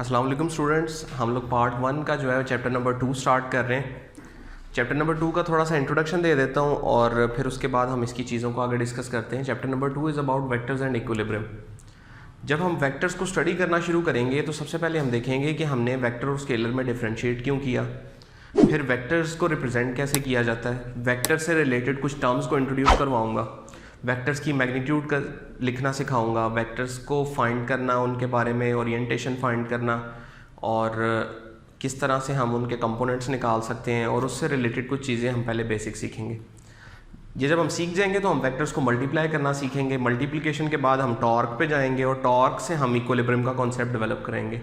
अस्सलाम वालेकुम स्टूडेंट्स, हम लोग पार्ट 1 का जो है चैप्टर नंबर 2 स्टार्ट कर रहे हैं। चैप्टर नंबर 2 का थोड़ा सा इंट्रोडक्शन दे देता हूँ और फिर उसके बाद हम इसकी चीज़ों को आगे डिस्कस करते हैं। Chapter number 2 is about vectors and equilibrium. जब हम वेक्टर्स को स्टडी करना शुरू करेंगे तो सबसे पहले हम देखेंगे कि हमने वेक्टर और स्केलर में डिफ्रेंशिएट क्यों किया, फिर वेक्टर्स को रिप्रेजेंट कैसे किया जाता है, वेक्टर से रिलेटेड कुछ टर्म्स को इंट्रोड्यूस करवाऊँगा, वेक्टर्स की मैग्नीट्यूड का लिखना सिखाऊंगा, वेक्टर्स को फाइंड करना, उनके बारे में ओरिएंटेशन फाइंड करना और किस तरह से हम उनके कंपोनेंट्स निकाल सकते हैं और उससे रिलेटेड कुछ चीज़ें हम पहले बेसिक सीखेंगे। ये जब हम सीख जाएंगे तो हम वेक्टर्स को मल्टीप्लाई करना सीखेंगे। मल्टीप्लिकेशन के बाद हम टॉर्क पे जाएंगे और टॉर्क से हम इक्विलिब्रियम का कॉन्सेप्ट डेवलप करेंगे।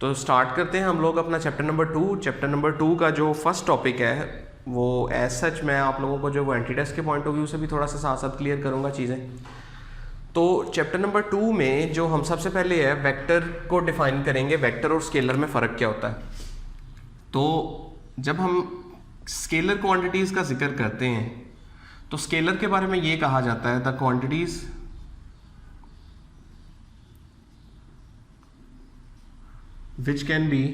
तो स्टार्ट करते हैं हम लोग अपना चैप्टर नंबर 2। चैप्टर नंबर 2 का जो फर्स्ट टॉपिक है वो एज सच मैं आप लोगों को जो वो एंटी टेस्ट के पॉइंट ऑफ व्यू से भी थोड़ा सा साथ साथ क्लियर करूँगा चीज़ें। तो चैप्टर नंबर 2 में जो हम सबसे पहले है वेक्टर को डिफाइन करेंगे, वेक्टर और स्केलर में फ़र्क क्या होता है। तो जब हम स्केलर क्वांटिटीज़ का जिक्र करते हैं तो स्केलर के बारे में ये कहा जाता है the quantities which can be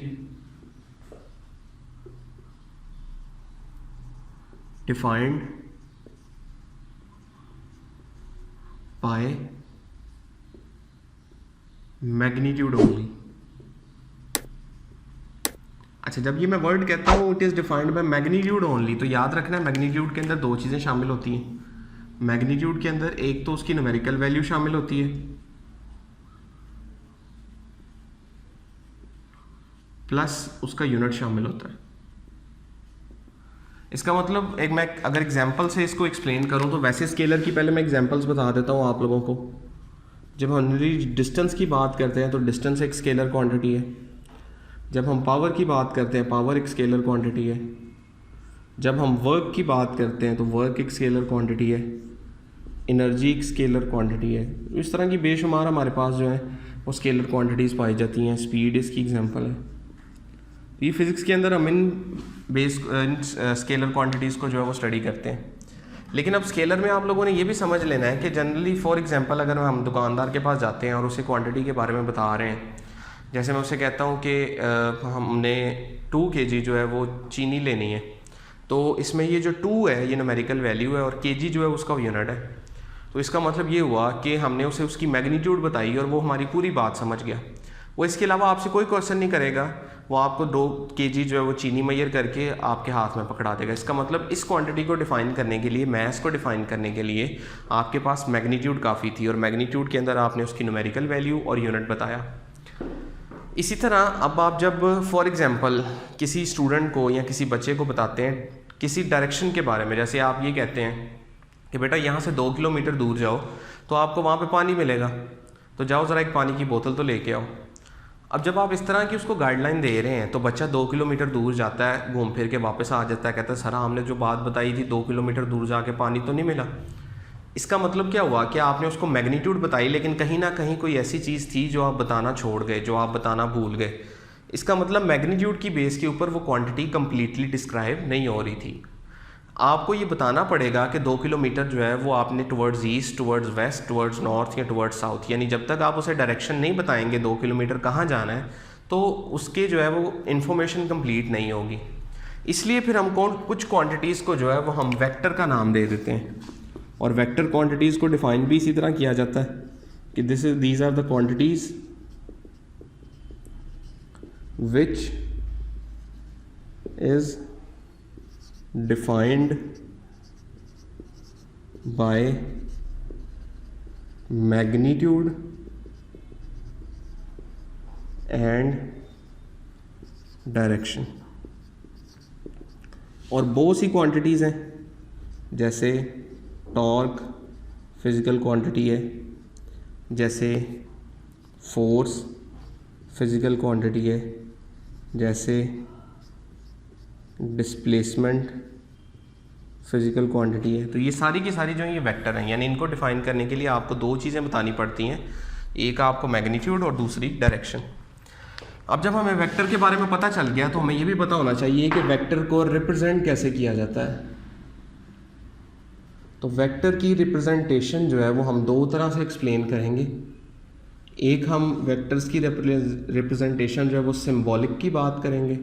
defined by magnitude only। अच्छा, जब ये मैं वर्ड कहता हूँ it is defined by magnitude only, तो याद रखना है मैग्नीट्यूड के अंदर दो चीज़ें शामिल होती हैं। मैग्नीट्यूड के अंदर एक तो उसकी न्यूमेरिकल वैल्यू शामिल होती है प्लस उसका यूनिट शामिल होता है। इसका मतलब एक मैं अगर एग्जांपल से इसको एक्सप्लेन करूं तो वैसे स्केलर की पहले मैं एग्जांपल्स बता देता हूं आप लोगों को। जब हम डिस्टेंस की बात करते हैं तो डिस्टेंस एक स्केलर क्वांटिटी है। जब हम पावर की बात करते हैं पावर एक स्केलर क्वांटिटी है। जब हम वर्क की बात करते हैं तो वर्क एक स्केलर क्वांटिटी है। एनर्जी एक स्केलर क्वांटिटी है। इस तरह की बेशुमार हमारे पास जो है वो स्केलर क्वांटिटीज़ पाई जाती हैं। स्पीड इसकी एग्जाम्पल है। ये फिज़िक्स के अंदर हम इन स्केलर क्वांटिटीज़ को जो है वो स्टडी करते हैं। लेकिन अब स्केलर में आप लोगों ने ये भी समझ लेना है कि जनरली फॉर एग्जांपल अगर हम दुकानदार के पास जाते हैं और उसे क्वांटिटी के बारे में बता रहे हैं, जैसे मैं उसे कहता हूँ कि हमने 2 kg जो है वो चीनी लेनी है, तो इसमें ये जो 2 है ये न्यूमेरिकल वैल्यू है और kg जो है उसका यूनिट है। तो इसका मतलब ये हुआ कि हमने उसे उसकी मैग्नीट्यूड बताई और वो हमारी पूरी बात समझ गया। वो इसके अलावा आपसे कोई क्वेश्चन नहीं करेगा, वो आपको 2 kg जो है वो चीनी मैयर करके आपके हाथ में पकड़ा देगा। इसका मतलब इस क्वांटिटी को डिफाइन करने के लिए, मैथ को डिफाइन करने के लिए आपके पास मैग्नीट्यूड काफ़ी थी और मैग्नीट्यूड के अंदर आपने उसकी न्यूमेरिकल वैल्यू और यूनिट बताया। इसी तरह अब आप जब फॉर एग्जांपल किसी स्टूडेंट को या किसी बच्चे को बताते हैं किसी डायरेक्शन के बारे में, जैसे आप ये कहते हैं कि बेटा यहाँ से 2 किलोमीटर दूर जाओ तो आपको वहाँ पे पानी मिलेगा, तो जाओ ज़रा एक पानी की बोतल तो लेके आओ। अब जब आप इस तरह की उसको गाइडलाइन दे रहे हैं तो बच्चा 2 किलोमीटर दूर जाता है, घूम फिर के वापस आ जाता है, कहता है सर हमने जो बात बताई थी 2 किलोमीटर दूर जाके पानी तो नहीं मिला। इसका मतलब क्या हुआ कि आपने उसको मैग्नीट्यूड बताई लेकिन कहीं ना कहीं कोई ऐसी चीज़ थी जो आप बताना छोड़ गए, जो आप बताना भूल गए। इसका मतलब मैग्नीट्यूड की बेस के ऊपर वो क्वांटिटी कंप्लीटली डिस्क्राइब नहीं हो रही थी। आपको ये बताना पड़ेगा कि 2 किलोमीटर जो है वो आपने towards east, towards waste, towards north या टुवर्ड्स साउथ, यानी जब तक आप उसे डायरेक्शन नहीं बताएंगे 2 किलोमीटर कहाँ जाना है तो उसके जो है वो इन्फॉर्मेशन कंप्लीट नहीं होगी। इसलिए फिर हम कुछ क्वांटिटीज़ को जो है वो हम वेक्टर का नाम दे देते हैं और वेक्टर क्वांटिटीज़ को डिफाइन भी इसी तरह किया जाता है कि these are the quantities which is defined by magnitude and direction। और बहुत सी क्वांटिटीज़ हैं, जैसे टॉर्क फिज़िकल क्वांटिटी है, जैसे फोर्स फिज़िकल क्वांटिटी है, जैसे डिस्प्लेसमेंट फिज़िकल क्वांटिटी है। तो ये सारी की सारी जो है ये वेक्टर हैं, यानी इनको डिफाइन करने के लिए आपको 2 चीज़ें बतानी पड़ती हैं, एक आपको मैग्नीट्यूड और दूसरी डायरेक्शन। अब जब हमें वेक्टर के बारे में पता चल गया तो हमें ये भी पता होना चाहिए कि वेक्टर को रिप्रेजेंट कैसे किया जाता है। तो वेक्टर की रिप्रेजेंटेशन जो है वो हम 2 तरह से एक्सप्लेन करेंगे। एक हम वेक्टर्स की रिप्रेजेंटेशन जो है वो सिंबॉलिक की बात करेंगे,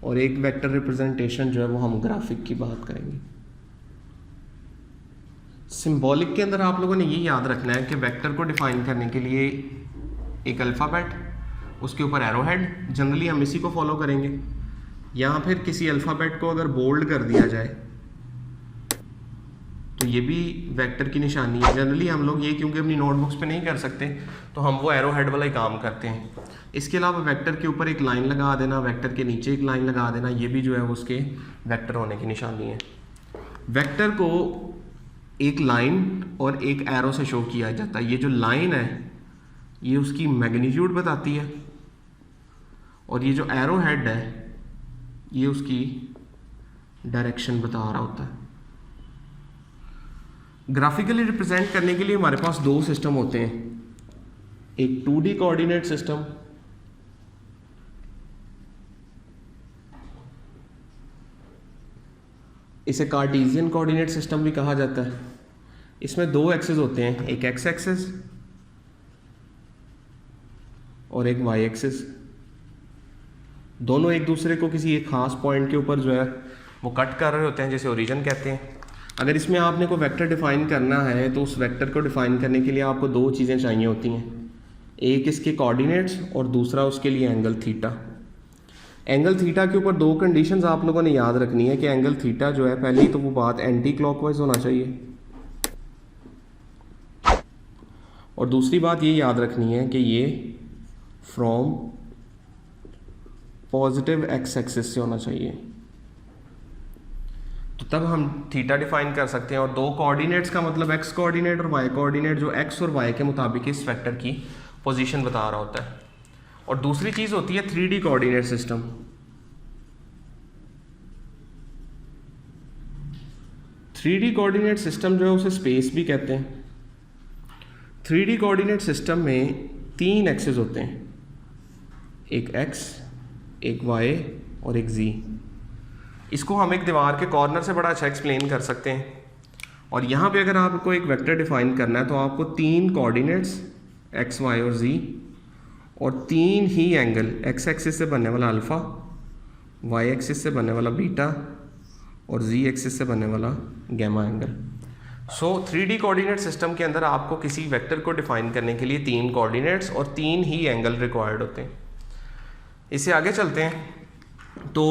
और एक वेक्टर रिप्रेजेंटेशन जो है वो हम ग्राफिक की बात करेंगे। सिंबॉलिक के अंदर आप लोगों ने ये याद रखना है कि वेक्टर को डिफाइन करने के लिए एक अल्फ़ाबेट, उसके ऊपर एरो हेड, जनरली हम इसी को फॉलो करेंगे, या फिर किसी अल्फ़ाबेट को अगर बोल्ड कर दिया जाए तो ये भी वेक्टर की निशानी है। जनरली हम लोग ये क्योंकि अपनी नोटबुक्स पे नहीं कर सकते तो हम वो एरो हेड वाला ही काम करते हैं। इसके अलावा वेक्टर के ऊपर एक लाइन लगा देना, वेक्टर के नीचे एक लाइन लगा देना, ये भी जो है उसके वेक्टर होने की निशानी है। वेक्टर को एक लाइन और एक एरो से शो किया जाता है। ये जो लाइन है ये उसकी मैग्नीट्यूड बताती है, और ये जो एरो हेड है ये उसकी डायरेक्शन बता रहा होता है। ग्राफिकली रिप्रेजेंट करने के लिए हमारे पास दो सिस्टम होते हैं, एक 2D कोऑर्डिनेट सिस्टम, इसे कार्टेशियन कोऑर्डिनेट सिस्टम भी कहा जाता है। इसमें दो एक्सिस होते हैं, एक एक्स एक्सिस और एक वाई एक्सिस। दोनों एक दूसरे को किसी एक खास पॉइंट के ऊपर जो है वो कट कर रहे होते हैं, जिसे ओरिजिन कहते हैं। अगर इसमें आपने कोई वेक्टर डिफाइन करना है तो उस वेक्टर को डिफाइन करने के लिए आपको दो चीज़ें चाहिए होती हैं, एक इसके कोऑर्डिनेट्स और दूसरा उसके लिए एंगल थीटा। एंगल थीटा के ऊपर दो कंडीशंस आप लोगों ने याद रखनी है कि एंगल थीटा जो है, पहली तो वो बात एंटी क्लॉकवाइज होना चाहिए, और दूसरी बात ये याद रखनी है कि ये फ्रॉम पॉजिटिव एक्स एक्सिस से होना चाहिए, तो तब हम थीटा डिफाइन कर सकते हैं। और दो कोऑर्डिनेट्स का मतलब एक्स कोऑर्डिनेट और वाई कोऑर्डिनेट, जो एक्स और वाई के मुताबिक इस वेक्टर की पोजीशन बता रहा होता है। और दूसरी चीज़ होती है 3D coordinate system. 3D coordinate system जो है उसे स्पेस भी कहते हैं। 3D कोऑर्डिनेट सिस्टम में तीन एक्सिस होते हैं, एक एक्स, एक वाई और एक जी। इसको हम एक दीवार के कॉर्नर से बड़ा अच्छा एक्सप्लेन कर सकते हैं। और यहाँ पे अगर आपको एक वेक्टर डिफाइन करना है तो आपको तीन कोऑर्डिनेट्स एक्स, वाई और जी, और तीन ही एंगल, एक्स एक्सिस से बनने वाला अल्फ़ा, वाई एक्सिस से बनने वाला बीटा और जी एक्सिस से बनने वाला गैमा एंगल। सो 3D कोऑर्डिनेट सिस्टम के अंदर आपको किसी वेक्टर को डिफाइन करने के लिए तीन कोऑर्डिनेट्स और तीन ही एंगल रिक्वायर्ड होते हैं। इससे आगे चलते हैं तो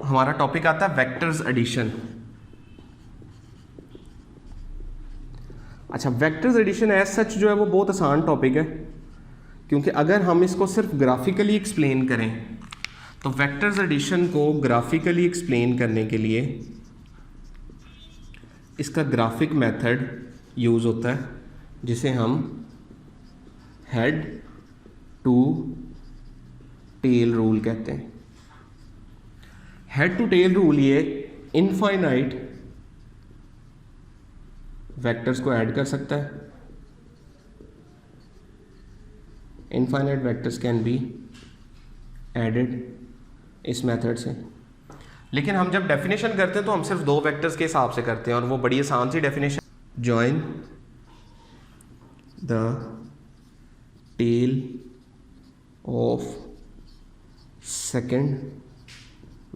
हमारा टॉपिक आता है वेक्टर्स एडिशन। अच्छा, वेक्टर्स एडिशन एज सच जो है वो बहुत आसान टॉपिक है, क्योंकि अगर हम इसको सिर्फ ग्राफिकली एक्सप्लेन करें तो वेक्टर्स एडिशन को ग्राफिकली एक्सप्लेन करने के लिए इसका ग्राफिक मेथड यूज़ होता है, जिसे हम हेड टू टेल रूल कहते हैं। हेड टू टेल रूल ये इनफाइनाइट वेक्टर्स को ऐड कर सकता है। Infinite vectors can be added इस मेथड से। लेकिन हम जब डेफिनेशन करते हैं तो हम सिर्फ दो वेक्टर्स के हिसाब से करते हैं, और वो बड़ी आसान सी definition, join the tail of second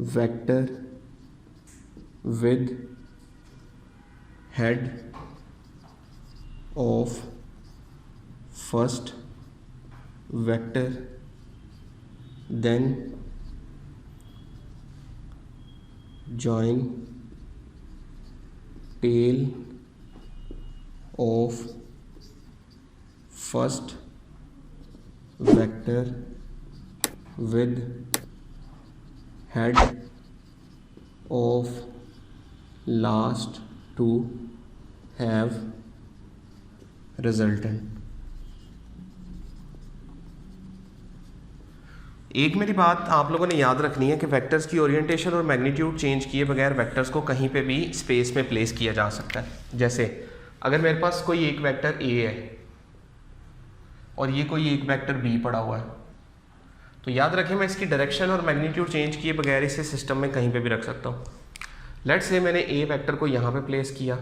vector with head of first vector, then join tail of first vector with head of last to have resultant। एक मेरी बात आप लोगों ने याद रखनी है कि वेक्टर्स की ओरिएंटेशन और मैग्नीट्यूड चेंज किए बगैर वेक्टर्स को कहीं पे भी स्पेस में प्लेस किया जा सकता है। जैसे अगर मेरे पास कोई एक वेक्टर ए है और ये कोई एक वेक्टर बी पड़ा हुआ है, तो याद रखें मैं इसकी डायरेक्शन और मैग्नीट्यूड चेंज किए बगैर इसे सिस्टम में कहीं पे भी रख सकता हूँ। लेट्स से मैंने ए वेक्टर को यहाँ पे प्लेस किया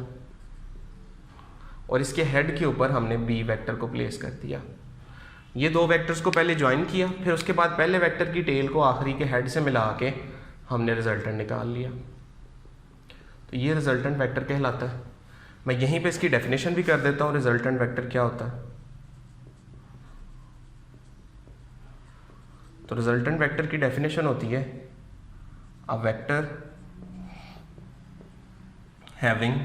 और इसके हेड के ऊपर हमने बी वेक्टर को प्लेस कर दिया। ये दो वेक्टर्स को पहले ज्वाइन किया, फिर उसके बाद पहले वेक्टर की टेल को आखिरी के हेड से मिला के हमने रिजल्टेंट निकाल लिया। तो ये रिजल्टेंट वेक्टर कहलाता है। मैं यहीं पे इसकी डेफिनेशन भी कर देता हूँ, रिजल्टेंट वेक्टर क्या होता है। तो रिजल्टेंट वेक्टर की डेफिनेशन होती है a vector having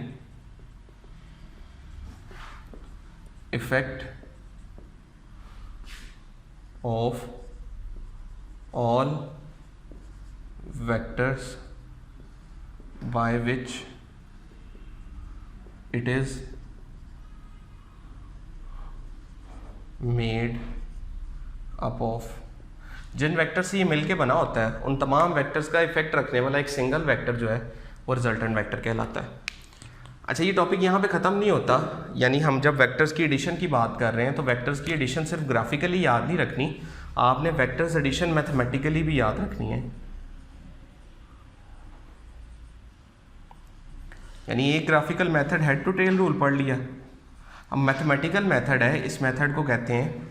effect of all vectors by which it is made up of। जिन वेक्टर से ये मिलके बना होता है उन तमाम वेक्टर्स का इफेक्ट रखने वाला एक सिंगल वेक्टर जो है वो रिजल्टेंट वेक्टर कहलाता है। अच्छा, ये टॉपिक यहाँ पे ख़त्म नहीं होता, यानी हम जब वेक्टर्स की एडिशन की बात कर रहे हैं तो वेक्टर्स की एडिशन सिर्फ ग्राफिकली याद नहीं रखनी, आपने वेक्टर्स एडिशन मैथमेटिकली भी याद रखनी है। यानी एक graphical method head to tail rule पढ़ लिया, अब मैथमेटिकल मेथड है, इस मेथड को कहते हैं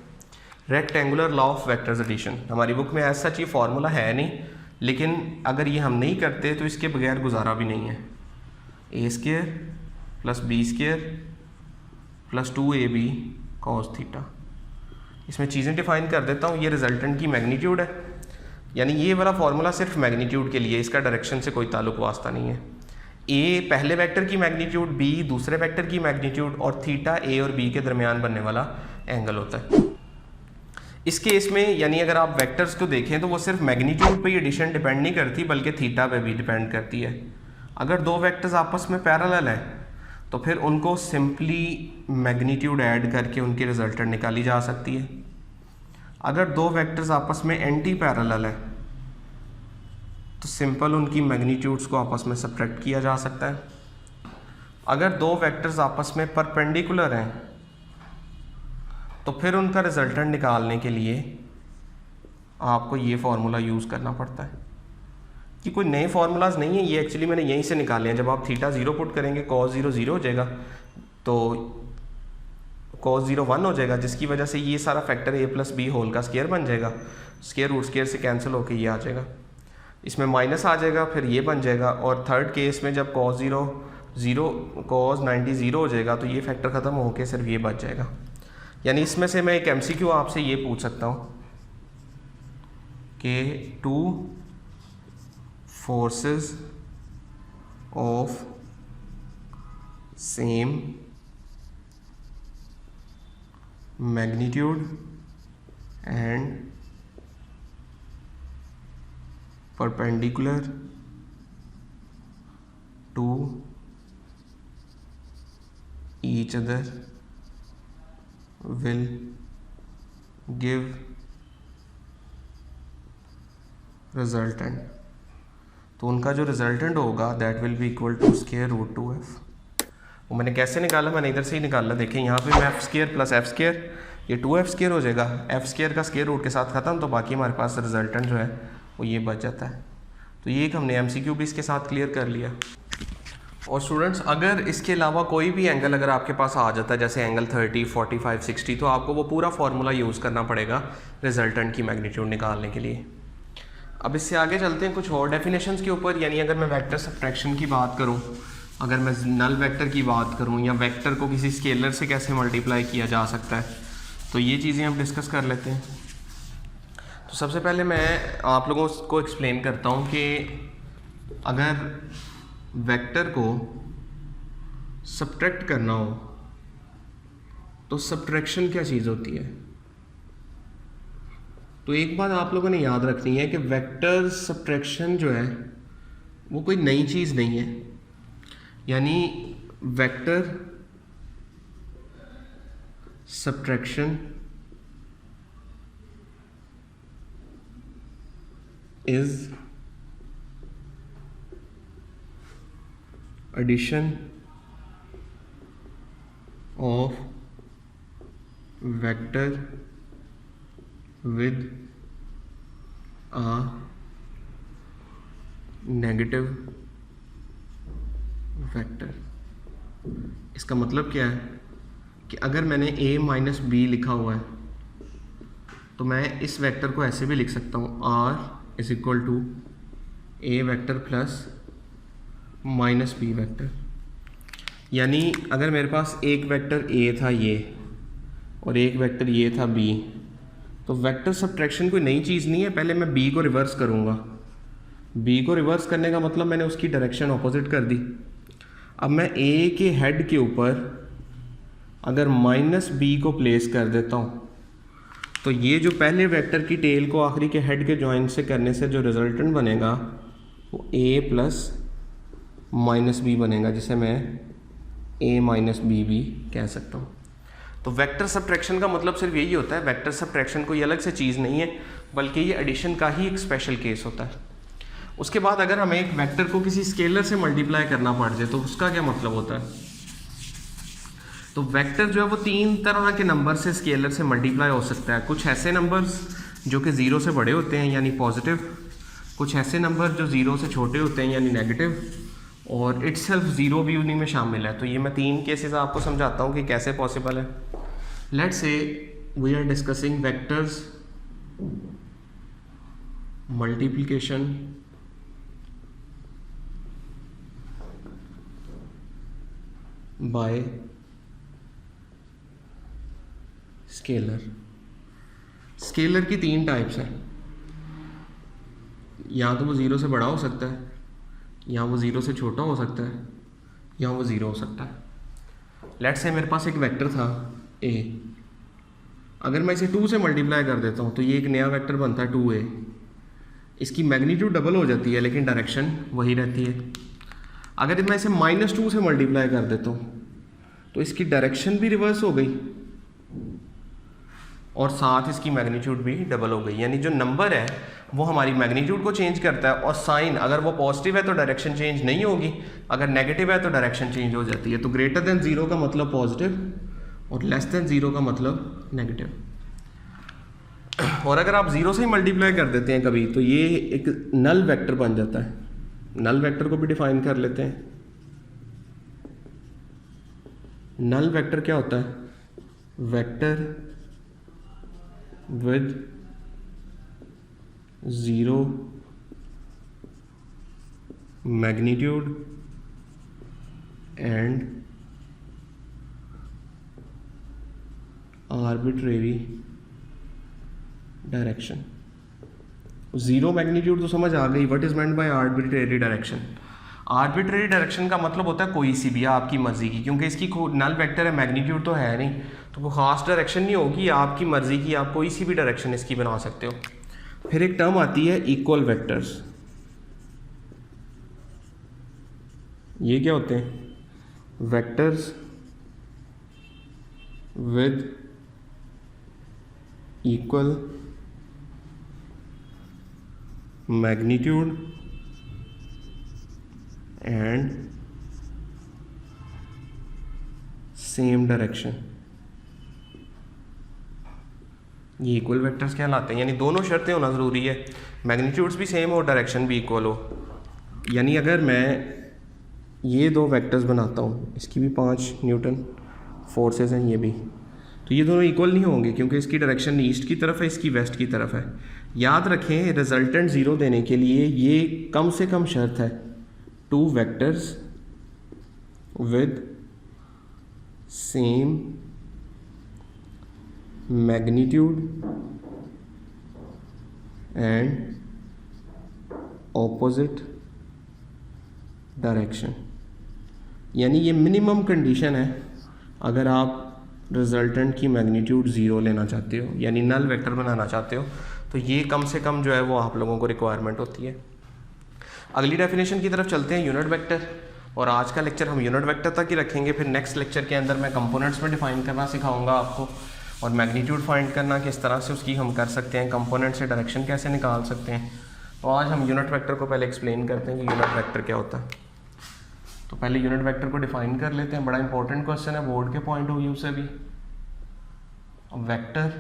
rectangular law of vectors addition. हमारी बुक में ऐसा सच ये फॉर्मूला है नहीं, लेकिन अगर ये हम नहीं करते तो इसके बगैर गुजारा भी नहीं है। A square plus B square plus 2ab cos theta. इसमें चीज़ें डिफाइन कर देता हूँ। ये रिजल्टेंट की मैग्नीट्यूड है, यानी ये वाला फॉर्मूला सिर्फ मैग्नीट्यूड के लिए, इसका डायरेक्शन से कोई ताल्लुक वास्ता नहीं है। ए पहले वेक्टर की मैग्नीट्यूड, बी दूसरे वेक्टर की मैग्नीट्यूड, और थीटा ए और बी के दरमियान बनने वाला एंगल होता है। इस केस में यानी अगर आप वेक्टर्स को देखें तो वो सिर्फ मैग्नीट्यूड पे एडिशन डिपेंड नहीं करती, बल्कि थीटा पे भी डिपेंड करती है। अगर दो वेक्टर्स आपस में पैरेलल है तो फिर उनको सिंपली मैग्नीट्यूड ऐड करके उनकी रिजल्टेंट निकाली जा सकती है। अगर दो वेक्टर्स आपस में एंटी पैरेलल है तो सिंपल उनकी मैग्नीट्यूड्स को आपस में सब्ट्रैक्ट किया जा सकता है। अगर दो वेक्टर्स आपस में परपेंडिकुलर हैं तो फिर उनका रिजल्टेंट निकालने के लिए आपको ये फार्मूला यूज़ करना पड़ता है। कि कोई नए फार्मूलाज नहीं है, ये एक्चुअली मैंने यहीं से निकाले हैं। जब आप थीटा 0 पुट करेंगे cos 0 0 हो जाएगा, तो cos 0 1 हो जाएगा, जिसकी वजह से ये सारा factor a plus B whole का स्केयर बन जाएगा। स्केयर रूट स्केयर से कैंसिल होकर ये आ जाएगा, इसमें माइनस आ जाएगा, फिर ये बन जाएगा। और थर्ड केस में जब cos 0 0 cos 90 0 हो जाएगा तो ये फैक्टर ख़त्म होकर सिर्फ ये बच जाएगा। यानी इसमें से मैं एक MCQ आपसे ये पूछ सकता हूँ कि 2 forces of same magnitude and perpendicular to each other will give resultant। तो उनका जो रिजल्टेंट होगा that will be equal to square root 2f। वो मैंने कैसे निकाला, मैंने इधर से ही निकाला। देखें यहाँ पे मैं f square plus f square, ये 2f स्केयर हो जाएगा, f स्केयर का स्केयर रूट के साथ ख़त्म, तो बाकी हमारे पास रिजल्टेंट जो है वो ये बच जाता है। तो ये एक हमने MCQ भी इसके साथ क्लियर कर लिया। और स्टूडेंट्स, अगर इसके अलावा कोई भी एंगल अगर आपके पास आ जाता है, जैसे एंगल 30, 45, 60, तो आपको वो पूरा फार्मूला यूज़ करना पड़ेगा रिजल्टेंट की मैग्नीट्यूड निकालने के लिए। अब इससे आगे चलते हैं कुछ और डेफिनेशंस के ऊपर। यानी अगर मैं वेक्टर सब्ट्रैक्शन की बात करूं, अगर मैं नल वेक्टर की बात करूं, या वेक्टर को किसी स्केलर से कैसे मल्टीप्लाई किया जा सकता है, तो ये चीज़ें हम डिस्कस कर लेते हैं। तो सबसे पहले मैं आप लोगों को एक्सप्लेन करता हूं कि अगर वेक्टर को सब्ट्रैक्ट करना हो तो सब्ट्रैक्शन क्या चीज़ होती है। तो एक बात आप लोगों ने याद रखनी है कि वेक्टर सब्ट्रैक्शन जो है वो कोई नई चीज़ नहीं है। यानी vector subtraction is addition of vector with a negative vector। इसका मतलब क्या है कि अगर मैंने a माइनस बी लिखा हुआ है तो मैं इस वेक्टर को ऐसे भी लिख सकता हूँ, r is equal to a vector plus minus B vector. यानी अगर मेरे पास एक वेक्टर a था ये और एक वेक्टर ये था b, तो वेक्टर सब्ट्रैक्शन कोई नई चीज़ नहीं है। पहले मैं b को रिवर्स करूँगा, b को रिवर्स करने का मतलब मैंने उसकी डायरेक्शन ऑपोजिट कर दी। अब मैं a के हेड के ऊपर अगर माइनस b को प्लेस कर देता हूँ तो ये जो पहले वेक्टर की टेल को आखिरी के हेड के जॉइंट से करने से जो रिजल्टेंट बनेगा वो a प्लस माइनस बी बनेगा, जिसे मैं a माइनस बी भी कह सकता हूँ। तो वेक्टर सब्ट्रैक्शन का मतलब सिर्फ यही होता है। वेक्टर सब्ट्रैक्शन कोई अलग से चीज़ नहीं है, बल्कि ये एडिशन का ही एक स्पेशल केस होता है। उसके बाद अगर हमें एक वेक्टर को किसी स्केलर से मल्टीप्लाई करना पड़ जाए तो उसका क्या मतलब होता है? तो वेक्टर जो है वो तीन तरह के नंबर से स्केलर से मल्टीप्लाई हो सकता है। कुछ ऐसे नंबर्स जो कि ज़ीरो से बड़े होते हैं यानी पॉजिटिव, कुछ ऐसे नंबर जो ज़ीरो से छोटे होते हैं यानी नेगेटिव, और इटसेल्फ ज़ीरो भी उन्हीं में शामिल है। तो ये मैं तीन केसेस आपको समझाता हूँ कि कैसे पॉसिबल है। Let's say we are discussing vectors multiplication by scalar. Scalar की तीन टाइप्स हैं, या तो वो ज़ीरो से बड़ा हो सकता है, या वो ज़ीरो से छोटा हो सकता है, या वो ज़ीरो हो सकता है। लेट्स से मेरे पास एक वेक्टर था a, अगर मैं इसे 2 से मल्टीप्लाई कर देता हूँ तो ये एक नया वेक्टर बनता है 2a। इसकी मैग्नीट्यूड डबल हो जाती है लेकिन डायरेक्शन वही रहती है। अगर मैं इसे -2 से मल्टीप्लाई कर देता हूँ तो इसकी डायरेक्शन भी रिवर्स हो गई और साथ इसकी मैग्नीट्यूड भी डबल हो गई। यानी जो नंबर है वो हमारी मैग्नीट्यूड को चेंज करता है, और साइन अगर वो पॉजिटिव है तो डायरेक्शन चेंज नहीं होगी, अगर नेगेटिव है तो डायरेक्शन चेंज हो जाती है। तो ग्रेटर देन ज़ीरो का मतलब पॉजिटिव और लेस देन ज़ीरो का मतलब नेगेटिव। और अगर आप ज़ीरो से ही मल्टीप्लाई कर देते हैं कभी तो ये एक नल वेक्टर बन जाता है। नल वेक्टर को भी डिफाइन कर लेते हैं। नल वेक्टर क्या होता है? Vector with zero magnitude and arbitrary direction. Zero magnitude तो समझ आ गई, what is meant by arbitrary direction? Arbitrary direction का मतलब होता है कोई सी भी आपकी मर्जी की, क्योंकि इसकी नल वेक्टर है, मैग्नीट्यूड तो है नहीं, तो वो खास डायरेक्शन नहीं होगी, आपकी मर्जी की, आप कोई सी भी डायरेक्शन इसकी बना सकते हो। फिर एक टर्म आती है इक्वल वेक्टर्स। ये क्या होते हैं? Vectors with equal magnitude and same direction, ये इक्वल वेक्टर्स कहलाते हैं। यानी दोनों शर्तें होना ज़रूरी है, मैग्नीट्यूड्स भी सेम हो, डायरेक्शन भी इक्वल हो। यानी अगर मैं ये दो वेक्टर्स बनाता हूँ, इसकी भी 5 न्यूटन फोर्सेस हैं, ये भी, तो ये दोनों इक्वल नहीं होंगे क्योंकि इसकी डायरेक्शन ईस्ट की तरफ है, इसकी वेस्ट की तरफ है। याद रखें, रिजल्टेंट ज़ीरो देने के लिए ये कम से कम शर्त है 2 vectors with same magnitude and opposite direction. यानी ये मिनिमम कंडीशन है अगर आप रिजल्टेंट की मैग्नीट्यूड ज़ीरो लेना चाहते हो, यानी नल वेक्टर बनाना चाहते हो, तो ये कम से कम जो है वो आप लोगों को रिक्वायरमेंट होती है। अगली डेफिनेशन की तरफ चलते हैं, यूनिट वेक्टर। और आज का लेक्चर हम यूनिट वेक्टर तक ही रखेंगे। फिर नेक्स्ट लेक्चर के अंदर मैं कंपोनेंट्स में डिफाइन करना सिखाऊंगा आपको, और मैग्नीट्यूड फाइंड करना किस तरह से उसकी हम कर सकते हैं, कंपोनेंट से डायरेक्शन कैसे निकाल सकते हैं। तो आज हम यूनिट वेक्टर को पहले एक्सप्लेन करते हैं कि यूनिट वेक्टर क्या होता है। तो पहले यूनिट वेक्टर को डिफाइन कर लेते हैं, बड़ा इंपॉर्टेंट क्वेश्चन है बोर्ड के पॉइंट ऑफ व्यू से भी। Vector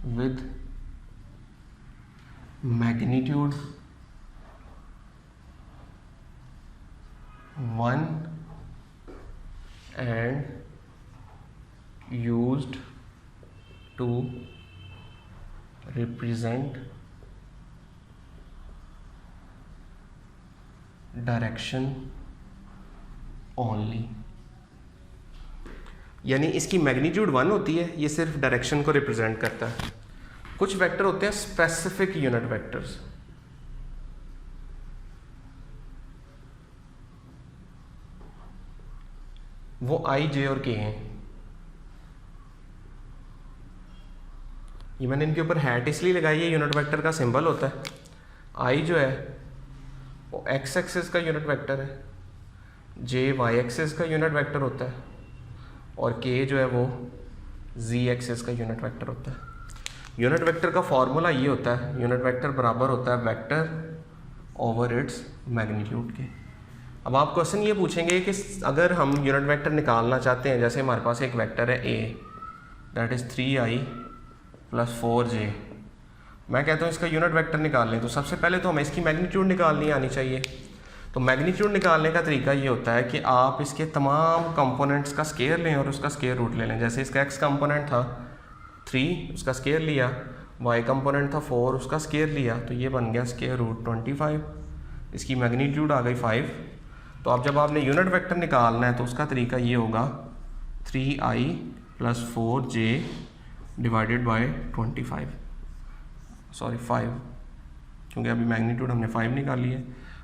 with magnitude 1 and used to represent direction only। यानी इसकी मैग्नीट्यूड 1 होती है, ये सिर्फ डायरेक्शन को रिप्रेजेंट करता है। कुछ वेक्टर होते हैं स्पेसिफिक यूनिट वेक्टर्स, वो आई, जे और के हैं। ये मैंने इनके ऊपर हैट इसलिए लगाई है, यूनिट वेक्टर का सिंबल होता है। आई जो है वो एक्स एक्सिस का यूनिट वेक्टर है, जे वाई एक्सिस का यूनिट वेक्टर होता है, और के जो है वो जी एक्सिस का यूनिट वेक्टर होता है। यूनिट वेक्टर का फॉर्मूला ये होता है, यूनिट वेक्टर बराबर होता है वेक्टर ओवर इट्स मैग्नीट्यूड के। अब आप क्वेश्चन ये पूछेंगे कि अगर हम यूनिट वेक्टर निकालना चाहते हैं, जैसे हमारे पास एक वेक्टर है ए, दैट इज़ 3i + 4j, मैं कहता हूँ इसका यूनिट वेक्टर निकाल लें, तो सबसे पहले तो हमें इसकी मैग्नीट्यूड निकालनी आनी चाहिए। तो मैग्नीट्यूड निकालने का तरीका ये होता है कि आप इसके तमाम कंपोनेंट्स का स्केयर लें और उसका स्केयर रूट ले लें। जैसे इसका एक्स कंपोनेंट था 3, उसका स्केयर लिया, वाई कंपोनेंट था 4, उसका स्केयर लिया, तो ये बन गया स्केयर रूट 25। इसकी मैग्नीट्यूड आ गई 5। तो अब जब आपने यूनिट वेक्टर निकालना है तो उसका तरीका ये होगा 3i + 4j divided by 25, sorry 5, क्योंकि अभी मैग्नीट्यूड हमने 5 निकाली है।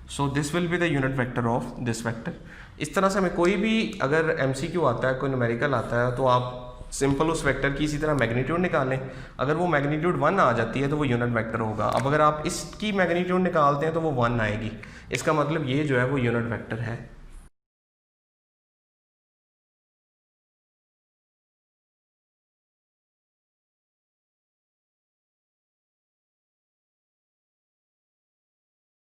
So this will be the unit vector of this vector. इस तरह से हमें कोई भी अगर MCQ आता है, कोई न्यूमेरिकल आता है, तो आप सिंपल उस वेक्टर की इसी तरह मैग्नीट्यूड निकालें। अगर वो मैग्नीट्यूड 1 आ जाती है तो वो यूनिट वेक्टर होगा। अब अगर आप इसकी मैग्नीट्यूड निकालते हैं तो वो 1 आएगी, इसका मतलब ये जो है वो यूनिट वेक्टर है।